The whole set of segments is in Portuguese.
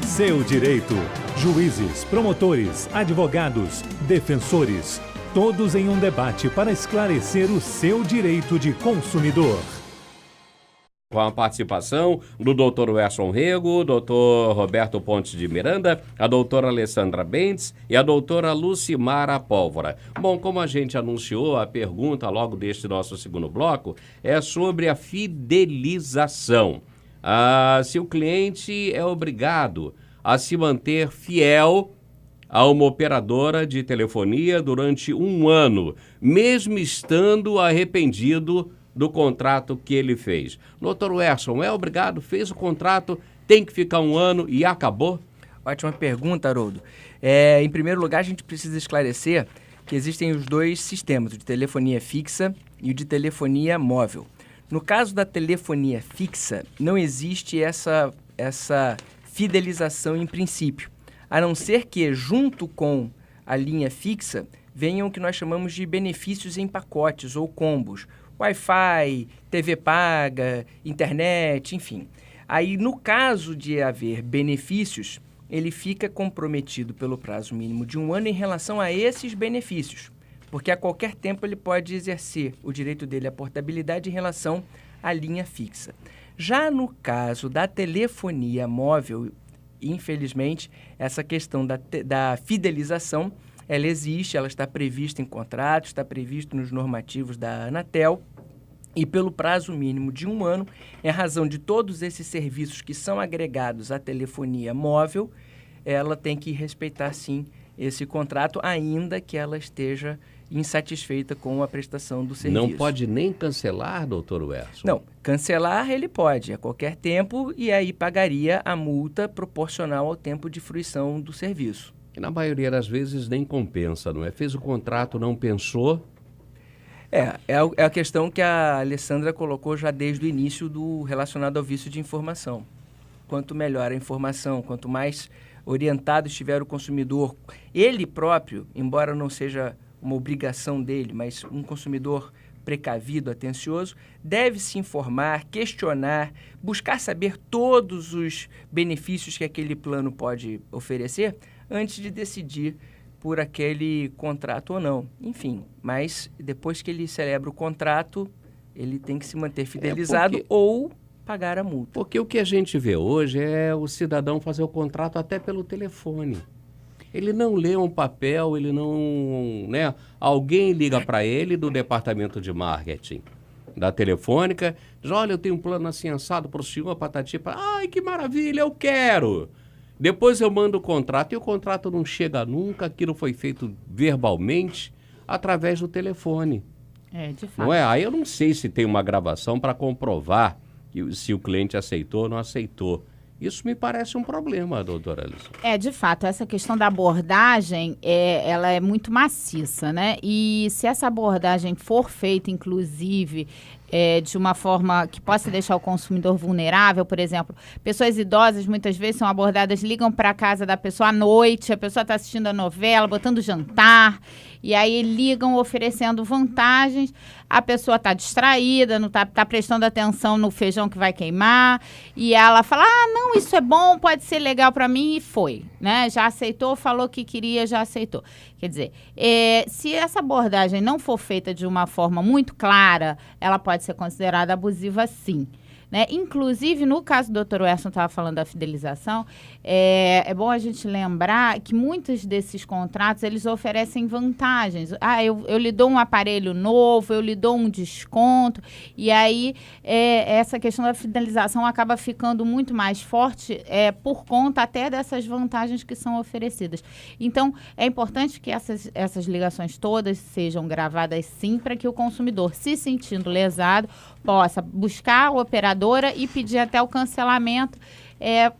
Seu direito. Juízes, promotores, advogados, defensores, todos em um debate para esclarecer o seu direito de consumidor. Com a participação do Dr. Werson Rego, Dr. Roberto Pontes de Miranda, a doutora Alessandra Bentes e a doutora Lucimara Pólvora. Bom, como a gente anunciou, a pergunta logo deste nosso segundo bloco é sobre a fidelização. Se o cliente é obrigado a se manter fiel a uma operadora de telefonia durante 1 ano, mesmo estando arrependido do contrato que ele fez. Doutor Werson, é obrigado, fez o contrato, tem que ficar 1 ano e acabou? Ótima pergunta, Haroldo. Em primeiro lugar, a gente precisa esclarecer que existem os dois sistemas, o de telefonia fixa e o de telefonia móvel. No caso da telefonia fixa, não existe essa fidelização em princípio, a não ser que, junto com a linha fixa, venham o que nós chamamos de benefícios em pacotes ou combos. Wi-Fi, TV paga, internet, enfim. Aí, no caso de haver benefícios, ele fica comprometido pelo prazo mínimo de 1 ano em relação a esses benefícios, porque a qualquer tempo ele pode exercer o direito dele à portabilidade em relação à linha fixa. Já no caso da telefonia móvel, infelizmente, essa questão da fidelização, ela existe, ela está prevista em contratos, está previsto nos normativos da Anatel, e pelo prazo mínimo de 1 ano, em razão de todos esses serviços que são agregados à telefonia móvel, ela tem que respeitar, sim, esse contrato, ainda que ela esteja insatisfeita com a prestação do serviço. Não pode nem cancelar, doutor Werson? Não, cancelar ele pode a qualquer tempo e aí pagaria a multa proporcional ao tempo de fruição do serviço. E na maioria das vezes nem compensa, não é? Fez o contrato, não pensou? É a questão que a Alessandra colocou já desde o início relacionado ao vício de informação. Quanto melhor a informação, quanto mais orientado estiver o consumidor, ele próprio, embora não seja uma obrigação dele, mas um consumidor precavido, atencioso, deve se informar, questionar, buscar saber todos os benefícios que aquele plano pode oferecer antes de decidir por aquele contrato ou não. Enfim, mas depois que ele celebra o contrato, ele tem que se manter fidelizado ou pagar a multa. Porque o que a gente vê hoje é o cidadão fazer o contrato até pelo telefone. Ele não lê um papel, ele não... né? Alguém liga para ele do departamento de marketing da Telefônica, diz, olha, eu tenho um plano assim assado para o senhor, patati, ai, que maravilha, eu quero. Depois eu mando o contrato e o contrato não chega nunca, aquilo foi feito verbalmente através do telefone. De fato. Não é? Aí eu não sei se tem uma gravação para comprovar se o cliente aceitou ou não aceitou. Isso me parece um problema, doutora Alison. De fato, essa questão da abordagem, ela é muito maciça, né? E se essa abordagem for feita, inclusive, de uma forma que possa deixar o consumidor vulnerável, por exemplo, pessoas idosas muitas vezes são abordadas, ligam para a casa da pessoa à noite, a pessoa está assistindo a novela, botando jantar, e aí ligam oferecendo vantagens, a pessoa está distraída, não tá prestando atenção no feijão que vai queimar, e ela fala, não, isso é bom, pode ser legal para mim, e foi, né? Já aceitou, falou que queria, já aceitou. Quer dizer, se essa abordagem não for feita de uma forma muito clara, ela pode ser considerada abusiva, sim. Né? Inclusive, no caso do Dr. Werson estava falando da fidelização, é bom a gente lembrar que muitos desses contratos, eles oferecem vantagens. Eu lhe dou um aparelho novo, eu lhe dou um desconto, e aí essa questão da fidelização acaba ficando muito mais forte por conta até dessas vantagens que são oferecidas. Então, é importante que essas ligações todas sejam gravadas sim, para que o consumidor, se sentindo lesado, possa buscar o operadora e pedir até o cancelamento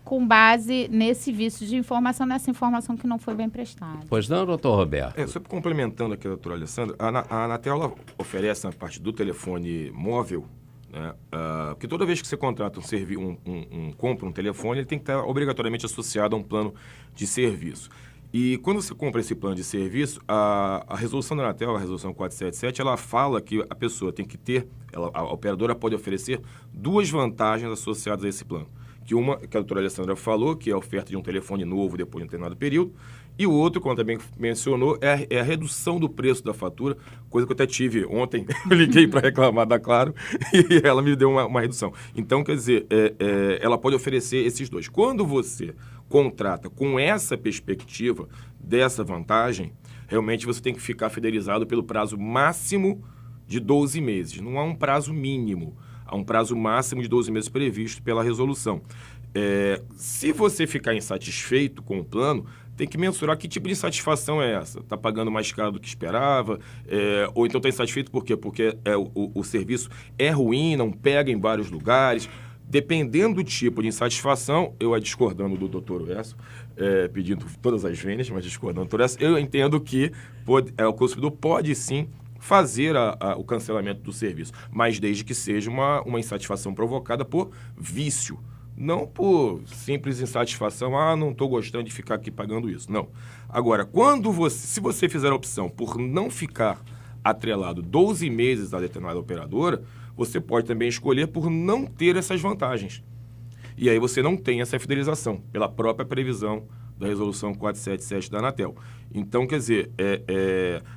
com base nesse vício de informação, nessa informação que não foi bem prestada. Pois não, doutor Roberto? Só complementando aqui a doutora Alessandra, a Anatel ela oferece na parte do telefone móvel, né, porque toda vez que você contrata compra um telefone, ele tem que estar obrigatoriamente associado a um plano de serviço. E quando você compra esse plano de serviço, a resolução da Anatel, a resolução 477, ela fala que a pessoa tem que ter, a operadora pode oferecer 2 vantagens associadas a esse plano, que a doutora Alessandra falou, que é a oferta de um telefone novo depois de um determinado período, e o outro, como também mencionou, é a redução do preço da fatura, coisa que eu até tive ontem, eu liguei para reclamar da Claro e ela me deu uma redução. Então, quer dizer, ela pode oferecer esses dois. Quando você contrata com essa perspectiva dessa vantagem, realmente você tem que ficar fidelizado pelo prazo máximo de 12 meses. Não há um prazo mínimo, há um prazo máximo de 12 meses previsto pela resolução. Se você ficar insatisfeito com o plano, tem que mensurar que tipo de insatisfação é essa. Está pagando mais caro do que esperava? Ou então está insatisfeito por quê? Porque o serviço é ruim, não pega em vários lugares. Dependendo do tipo de insatisfação, eu discordando do Dr. Werson, pedindo todas as vênias, mas discordando do Dr. Werson, eu entendo que o consumidor pode sim fazer o cancelamento do serviço, mas desde que seja uma insatisfação provocada por vício. Não por simples insatisfação, não estou gostando de ficar aqui pagando isso. Não. Agora, se você fizer a opção por não ficar atrelado 12 meses a determinada operadora, você pode também escolher por não ter essas vantagens. E aí você não tem essa fidelização, pela própria previsão da Resolução 477 da Anatel. Então, quer dizer,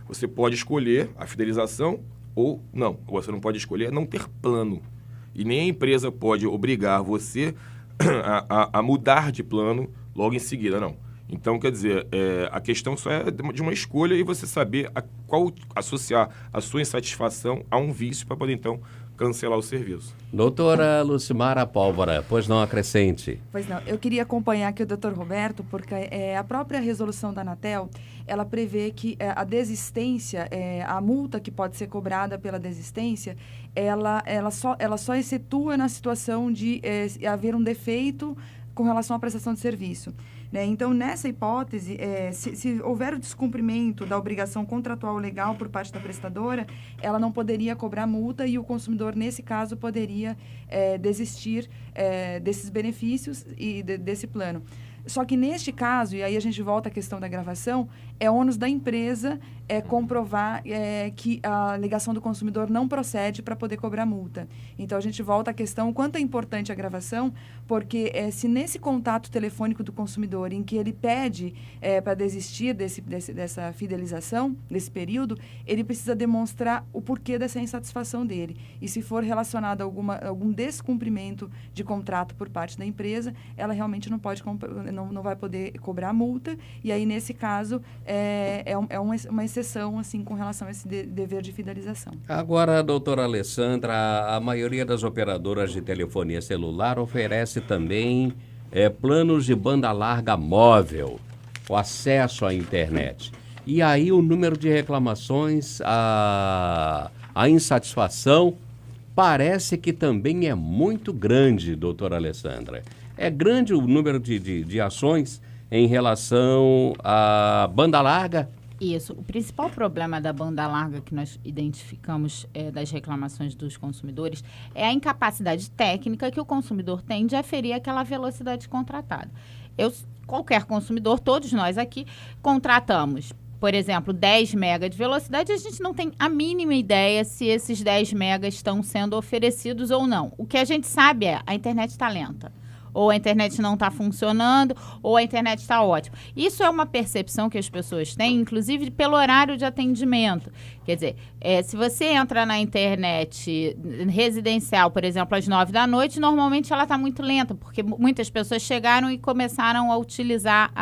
você pode escolher a fidelização ou não. Você não pode escolher não ter plano. E nem a empresa pode obrigar você a mudar de plano logo em seguida, não. Então, quer dizer, a questão só é de uma escolha e você saber associar a sua insatisfação a um vício para poder, então, cancelar o serviço. Doutora Lucimara Pólvora, pois não, acrescente. Pois não, eu queria acompanhar aqui o doutor Roberto, porque a própria resolução da Anatel, ela prevê que a desistência, a multa que pode ser cobrada pela desistência, ela só excetua na situação de haver um defeito com relação à prestação de serviço. Né? Então, nessa hipótese, se houver o descumprimento da obrigação contratual legal por parte da prestadora, ela não poderia cobrar multa e o consumidor, nesse caso, poderia desistir desses benefícios e desse plano. Só que neste caso, e aí a gente volta à questão da gravação, é ônus da empresa comprovar que a alegação do consumidor não procede para poder cobrar multa. Então, a gente volta à questão o quanto é importante a gravação, porque se nesse contato telefônico do consumidor, em que ele pede para desistir dessa fidelização, desse período, ele precisa demonstrar o porquê dessa insatisfação dele. E se for relacionado a algum descumprimento de contrato por parte da empresa, ela realmente não vai poder cobrar multa, e aí, nesse caso, é uma exceção, assim, com relação a esse dever de fidelização. Agora, doutora Alessandra, a maioria das operadoras de telefonia celular oferece também planos de banda larga móvel, o acesso à internet. E aí o número de reclamações, a insatisfação, parece que também é muito grande, doutora Alessandra. É grande o número de ações em relação à banda larga? Isso. O principal problema da banda larga que nós identificamos das reclamações dos consumidores é a incapacidade técnica que o consumidor tem de aferir aquela velocidade contratada. Qualquer consumidor, todos nós aqui, contratamos, por exemplo, 10 mega de velocidade, a gente não tem a mínima ideia se esses 10 megas estão sendo oferecidos ou não. O que a gente sabe a internet está lenta. Ou a internet não está funcionando, ou a internet está ótima. Isso é uma percepção que as pessoas têm, inclusive pelo horário de atendimento. Quer dizer, se você entra na internet residencial, por exemplo, às 9 da noite, normalmente ela está muito lenta, porque muitas pessoas chegaram e começaram a utilizar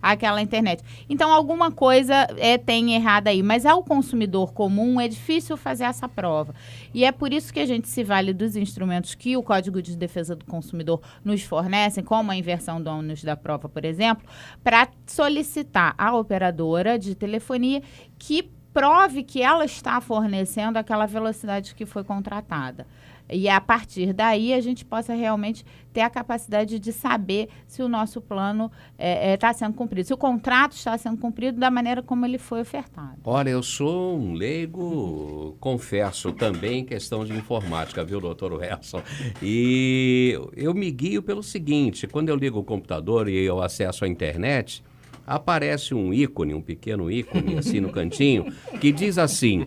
aquela internet. Então, alguma coisa tem errado aí. Mas ao consumidor comum é difícil fazer essa prova. E é por isso que a gente se vale dos instrumentos que o Código de Defesa do Consumidor nos fornece, como a inversão do ônus da prova, por exemplo, para solicitar à operadora de telefonia que prove que ela está fornecendo aquela velocidade que foi contratada. E a partir daí a gente possa realmente ter a capacidade de saber se o nosso plano está sendo cumprido, se o contrato está sendo cumprido da maneira como ele foi ofertado. Olha, eu sou um leigo, confesso também em questão de informática, viu, doutor Werson? E eu me guio pelo seguinte, quando eu ligo o computador e eu acesso a internet, aparece um ícone, um pequeno ícone, assim no cantinho, que diz assim,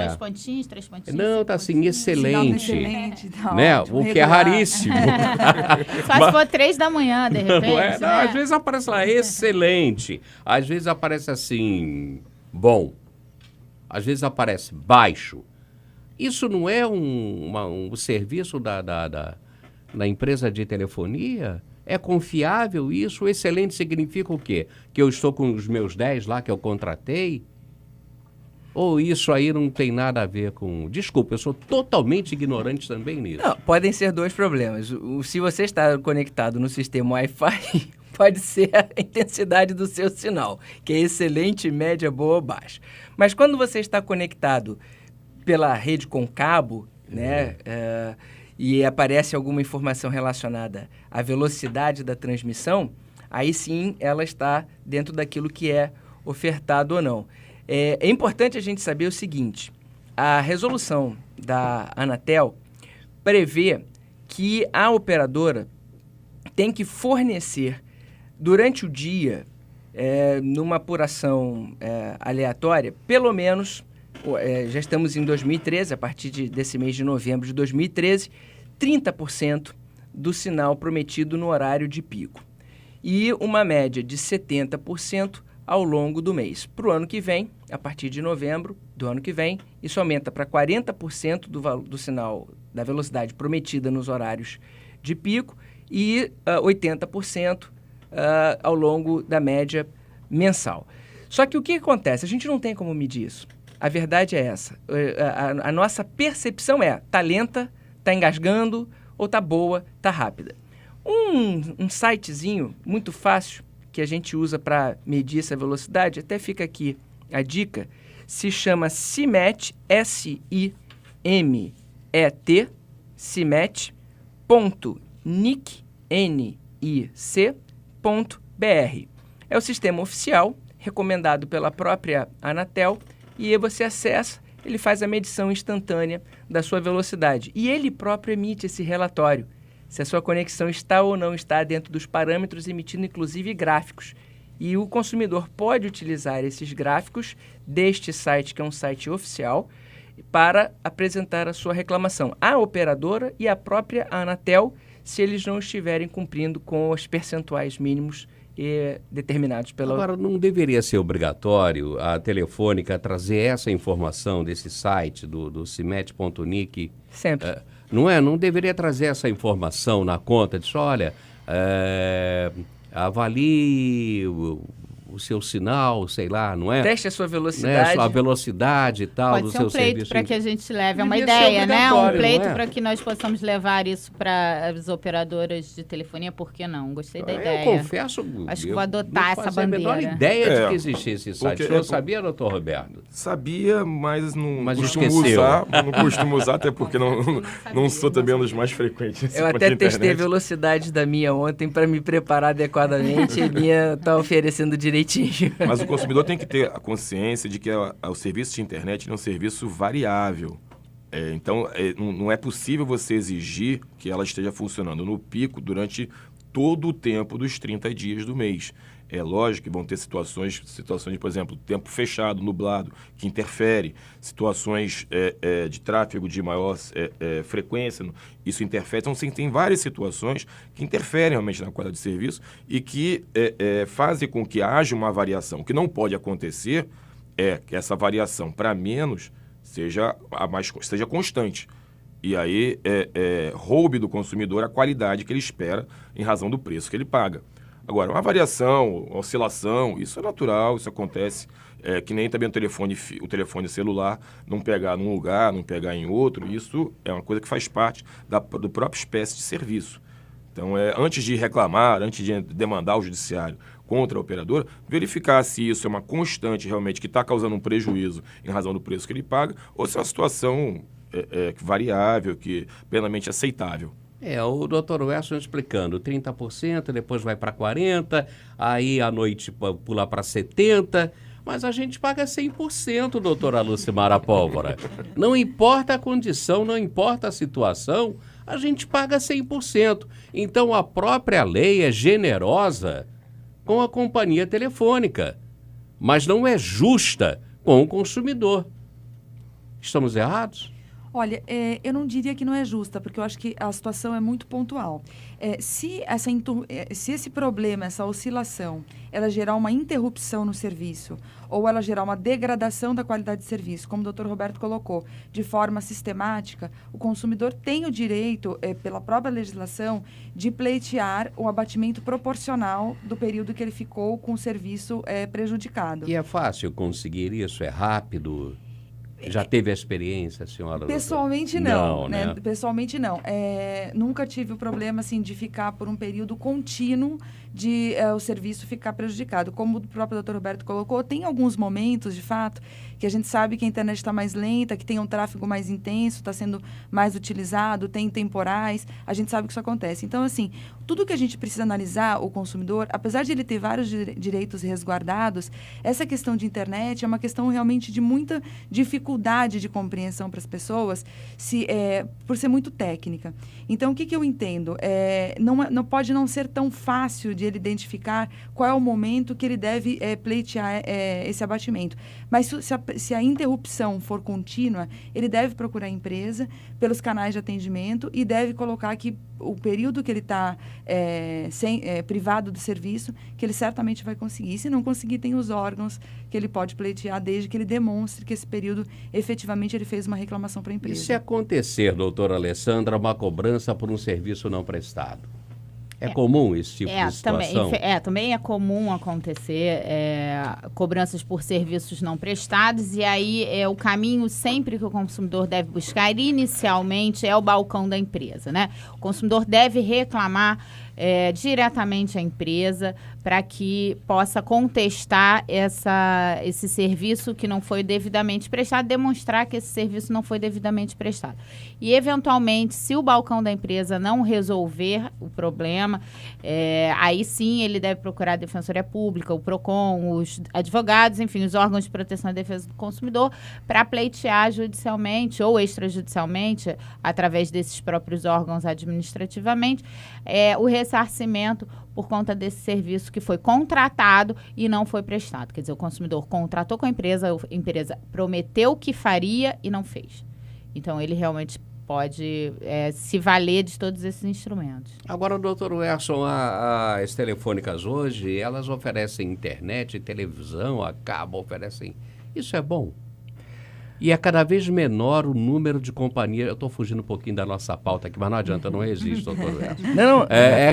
2 pontinhos, 3 pontinhos. Não, tá assim, excelente, Excelente, tá né? ótimo, O que é regular. raríssimo. Só se for 3 da manhã, de repente, Não é? Não, né? às vezes aparece lá, excelente. Às vezes aparece assim, bom. Às vezes aparece baixo. Isso não é um serviço da empresa de telefonia? É confiável isso? O excelente significa o quê? Que eu estou com os meus 10 lá que eu contratei? Ou isso aí não tem nada a ver com... Desculpa, eu sou totalmente ignorante também nisso. Não, podem ser 2 problemas. Se você está conectado no sistema Wi-Fi, pode ser a intensidade do seu sinal, que é excelente, média, boa ou baixa. Mas quando você está conectado pela rede com cabo, né, e aparece alguma informação relacionada à velocidade da transmissão, aí sim ela está dentro daquilo que é ofertado ou não. É importante a gente saber o seguinte, a resolução da Anatel prevê que a operadora tem que fornecer durante o dia, numa apuração aleatória, pelo menos, já estamos em 2013, a partir desse mês de novembro de 2013, 30% do sinal prometido no horário de pico. E uma média de 70% ao longo do mês. Para o ano que vem, a partir de novembro do ano que vem, isso aumenta para 40% do sinal da velocidade prometida nos horários de pico e 80% ao longo da média mensal. Só que o que acontece? A gente não tem como medir isso. A verdade é essa. A nossa percepção tá lenta, tá engasgando, ou tá boa, tá rápida. Um sitezinho muito fácil que a gente usa para medir essa velocidade, até fica aqui a dica, se chama CIMET, S-I-M-E-T, cimet.nic.br. É o sistema oficial, recomendado pela própria Anatel, e aí você acessa, ele faz a medição instantânea da sua velocidade. E ele próprio emite esse relatório, se a sua conexão está ou não está dentro dos parâmetros, emitindo inclusive gráficos. E o consumidor pode utilizar esses gráficos deste site, que é um site oficial, para apresentar a sua reclamação à operadora e à própria Anatel, se eles não estiverem cumprindo com os percentuais mínimos determinados pela... Agora, não deveria ser obrigatório a Telefônica trazer essa informação desse site, do cimet.nic? Sempre. Não deveria trazer essa informação na conta, disso, olha, avalie o seu sinal, sei lá, não é? Teste a sua velocidade. Né? Sua velocidade e tal, Pode do ser seu um pleito serviço. para que a gente leve uma Devia ser ideia, né? Um obrigatório, pleito não é? para que nós possamos levar isso para as operadoras de telefonia, por que não? Gostei da ideia. Eu confesso, Acho que eu vou adotar não essa fazia a menor bandeira. ideia de que existia esse site. Porque O senhor sabia, doutor Roberto? Sabia, mas não Mas costumo esqueceu. usar. Não costumo usar, até porque não sou também um dos mais frequentes. Eu até testei a velocidade da minha ontem para me preparar adequadamente e a minha está oferecendo direitinho. Mas o consumidor tem que ter a consciência de que o serviço de internet é um serviço variável. Então, não é possível você exigir que ela esteja funcionando no pico durante todo o tempo dos 30 dias do mês. É lógico que vão ter situações de, por exemplo, tempo fechado, nublado, que interfere, situações de tráfego de maior frequência, isso interfere. Então, tem várias situações que interferem realmente na qualidade de serviço e que fazem com que haja uma variação. O que não pode acontecer é que essa variação para menos seja constante. E aí roube do consumidor a qualidade que ele espera em razão do preço que ele paga. Agora, uma variação, uma oscilação, isso é natural, isso acontece, que nem também o telefone celular não pegar num lugar, não pegar em outro, isso é uma coisa que faz parte do próprio espécie de serviço. Então, antes de reclamar, antes de demandar o judiciário contra a operadora, verificar se isso é uma constante realmente que está causando um prejuízo em razão do preço que ele paga, ou se é uma situação variável, que plenamente aceitável. O Dr. Wesson explicando, 30%, depois vai para 40%, aí à noite pula para 70%, mas a gente paga 100%, doutora Lucimara Pólvora. Não importa a condição, não importa a situação, a gente paga 100%. Então a própria lei é generosa com a companhia telefônica, mas não é justa com o consumidor. Estamos errados? Olha, eu não diria que não é justa, porque eu acho que a situação é muito pontual. Se esse problema, essa oscilação, ela gerar uma interrupção no serviço, ou ela gerar uma degradação da qualidade de serviço, como o Dr. Roberto colocou, de forma sistemática, o consumidor tem o direito, pela própria legislação, de pleitear o abatimento proporcional do período que ele ficou com o serviço prejudicado. E é fácil conseguir isso? É rápido? Já teve a experiência, senhora? Pessoalmente não, não, né? né? Pessoalmente não. Nunca tive o problema assim de ficar por um período contínuo de o serviço ficar prejudicado. Como o próprio Dr. Roberto colocou, tem alguns momentos, de fato, que a gente sabe que a internet está mais lenta, que tem um tráfego mais intenso, está sendo mais utilizado, tem temporais, a gente sabe que isso acontece. Então, assim, tudo que a gente precisa analisar, o consumidor, apesar de ele ter vários direitos resguardados, essa questão de internet é uma questão realmente de muita dificuldade de compreensão para as pessoas, por ser muito técnica. Então, o que eu entendo? Não pode não ser tão fácil de ele identificar qual é o momento que ele deve pleitear esse abatimento. Mas se a interrupção for contínua, ele deve procurar a empresa pelos canais de atendimento e deve colocar que o período que ele está privado do serviço, que ele certamente vai conseguir. Se não conseguir, tem os órgãos que ele pode pleitear desde que ele demonstre que esse período, efetivamente, ele fez uma reclamação para a empresa. E se acontecer, doutora Alessandra, uma cobrança por um serviço não prestado? É comum esse tipo de situação? Também é comum acontecer cobranças por serviços não prestados, e aí o caminho sempre que o consumidor deve buscar inicialmente é o balcão da empresa, né? O consumidor deve reclamar diretamente à empresa para que possa contestar esse serviço que não foi devidamente prestado, demonstrar que esse serviço não foi devidamente prestado. E, eventualmente, se o balcão da empresa não resolver o problema, aí sim ele deve procurar a Defensoria Pública, o PROCON, os advogados, enfim, os órgãos de proteção e defesa do consumidor, para pleitear judicialmente ou extrajudicialmente, através desses próprios órgãos administrativamente, o ressarcimento por conta desse serviço que foi contratado e não foi prestado. Quer dizer, o consumidor contratou com a empresa prometeu que faria e não fez. Então, ele realmente pode se valer de todos esses instrumentos. Agora, doutor Werson, as telefônicas hoje, elas oferecem internet, televisão, a cabo, oferecem... Isso é bom? E é cada vez menor o número de companhias. Eu estou fugindo um pouquinho da nossa pauta aqui, mas não adianta, não existe, doutor Werson. Não,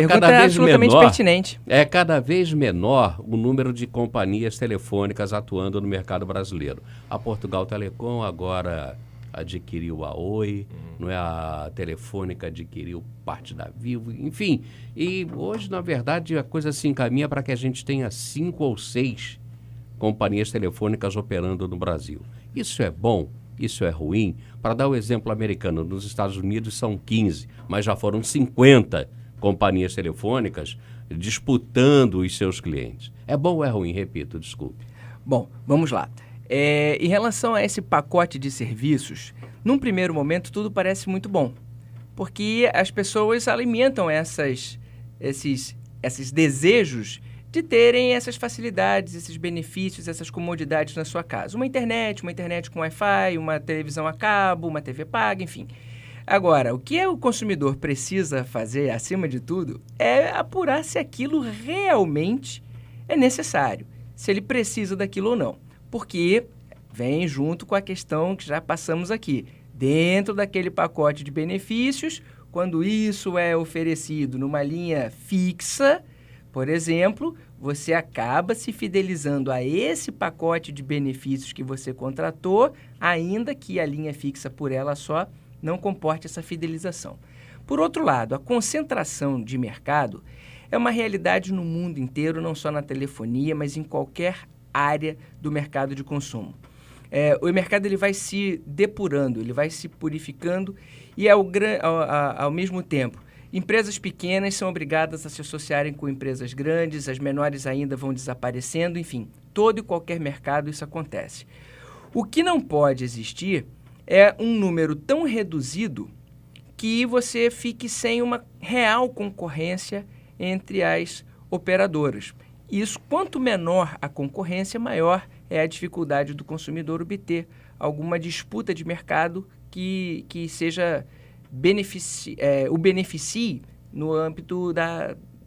cada vez absolutamente menor, pertinente. É cada vez menor o número de companhias telefônicas atuando no mercado brasileiro. A Portugal Telecom agora adquiriu a Oi, não é? A Telefônica adquiriu parte da Vivo, enfim. E hoje, na verdade, a coisa se encaminha para que a gente tenha 5 ou 6 companhias telefônicas operando no Brasil. Isso é bom? Isso é ruim? Para dar o exemplo americano, nos Estados Unidos são 15, mas já foram 50 companhias telefônicas disputando os seus clientes. É bom ou é ruim? Repito, desculpe. Bom, vamos lá. Em relação a esse pacote de serviços, num primeiro momento tudo parece muito bom, porque as pessoas alimentam esses desejos de terem essas facilidades, esses benefícios, essas comodidades na sua casa. Uma internet com Wi-Fi, uma televisão a cabo, uma TV paga, enfim. Agora, o que o consumidor precisa fazer, acima de tudo, é apurar se aquilo realmente é necessário, se ele precisa daquilo ou não. Porque vem junto com a questão que já passamos aqui. Dentro daquele pacote de benefícios, quando isso é oferecido numa linha fixa, por exemplo, você acaba se fidelizando a esse pacote de benefícios que você contratou, ainda que a linha fixa por ela só não comporte essa fidelização. Por outro lado, a concentração de mercado é uma realidade no mundo inteiro, não só na telefonia, mas em qualquer área do mercado de consumo. O mercado ele vai se depurando, ele vai se purificando e, ao mesmo tempo, empresas pequenas são obrigadas a se associarem com empresas grandes, as menores ainda vão desaparecendo, enfim, todo e qualquer mercado isso acontece. O que não pode existir é um número tão reduzido que você fique sem uma real concorrência entre as operadoras. E isso, quanto menor a concorrência, maior é a dificuldade do consumidor obter alguma disputa de mercado que seja o beneficie no âmbito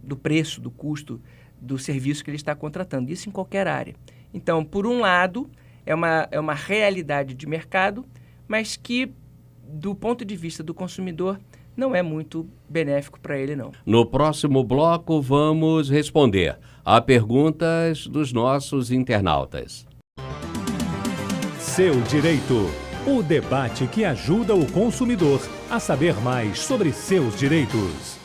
do preço, do custo do serviço que ele está contratando. Isso em qualquer área. Então, por um lado, é uma realidade de mercado, mas que, do ponto de vista do consumidor, não é muito benéfico para ele, não. No próximo bloco, vamos responder a perguntas dos nossos internautas. Seu Direito. O debate que ajuda o consumidor a saber mais sobre seus direitos.